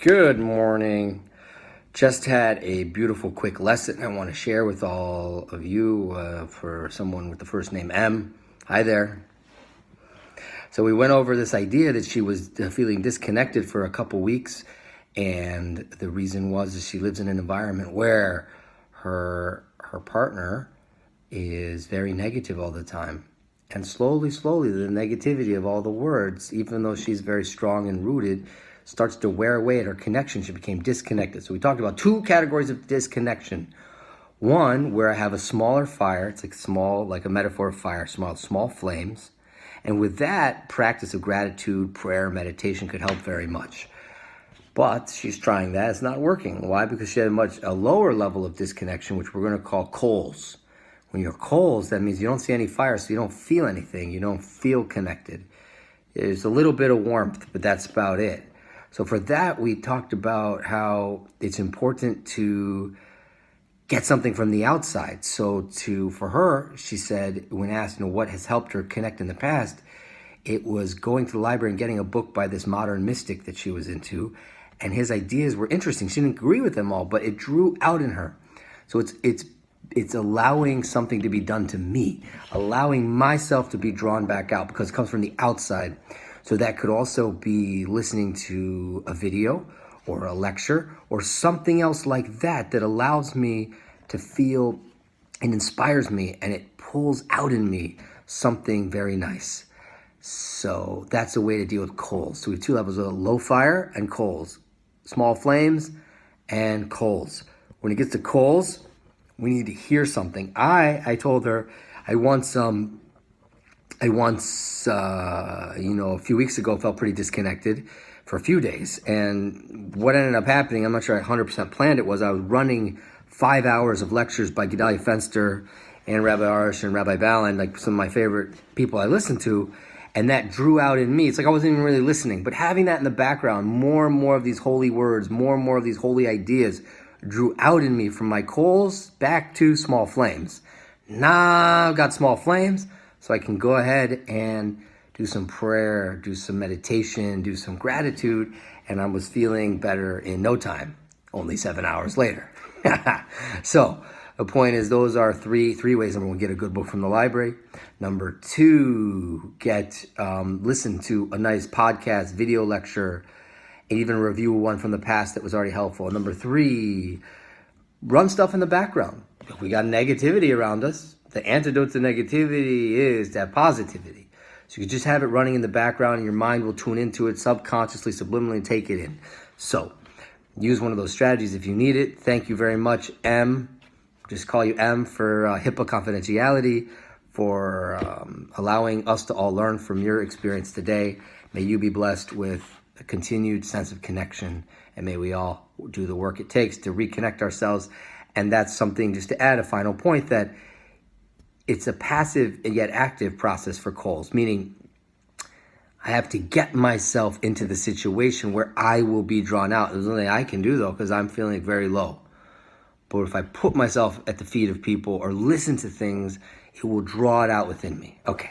Good morning. Just had a beautiful quick lesson I want to share with all of you for someone with the first name M. Hi there. So we went over this idea that she was feeling disconnected for a couple weeks, and the reason was that she lives in an environment where her partner is very negative all the time. And slowly, the negativity of all the words, even though she's very strong and rooted, starts to wear away at her connection. She became disconnected. So we talked about two categories of disconnection. One, where I have a smaller fire. It's like small, like a metaphor of fire, small flames. And with that, practice of gratitude, prayer, meditation could help very much. But she's trying that. It's not working. Why? Because she had a lower level of disconnection, which we're going to call coals. When you're coals, that means you don't see any fire, so you don't feel anything. You don't feel connected. There's a little bit of warmth, but that's about it. So for that, we talked about how it's important to get something from the outside. So for her, she said, when asked, what has helped her connect in the past, it was going to the library and getting a book by this modern mystic that she was into. And his ideas were interesting. She didn't agree with them all, but it drew out in her. So it's allowing something to be done to me, allowing myself to be drawn back out because it comes from the outside. So that could also be listening to a video or a lecture or something else like that allows me to feel and inspires me, and it pulls out in me something very nice. So that's a way to deal with coals. So we have two levels of low fire and coals, small flames and coals. When it gets to coals, we need to hear something. I told her I once, a few weeks ago, felt pretty disconnected for a few days. And what ended up happening, I'm not sure I 100% planned it, was I was running 5 hours of lectures by Gedalia Fenster and Rabbi Arush and Rabbi Ballin, like some of my favorite people I listen to. And that drew out in me. It's like I wasn't even really listening. But having that in the background, more and more of these holy words, more and more of these holy ideas drew out in me from my coals back to small flames. Now I've got small flames, so I can go ahead and do some prayer, do some meditation, do some gratitude, and I was feeling better in no time, only 7 hours later. So the point is, those are three ways. Number one, get a good book from the library. Number two, listen to a nice podcast, video lecture, and even review one from the past that was already helpful. Number three, run stuff in the background. If we got negativity around us, the antidote to negativity is that positivity. So you just have it running in the background and your mind will tune into it subconsciously, subliminally, take it in. So use one of those strategies if you need it. Thank you very much, M. Just call you M for HIPAA confidentiality, for allowing us to all learn from your experience today. May you be blessed with a continued sense of connection, and may we all do the work it takes to reconnect ourselves. And that's something, just to add a final point, that it's a passive yet active process for coals, meaning I have to get myself into the situation where I will be drawn out. There's nothing I can do, though, because I'm feeling very low. But if I put myself at the feet of people or listen to things, it will draw it out within me. Okay.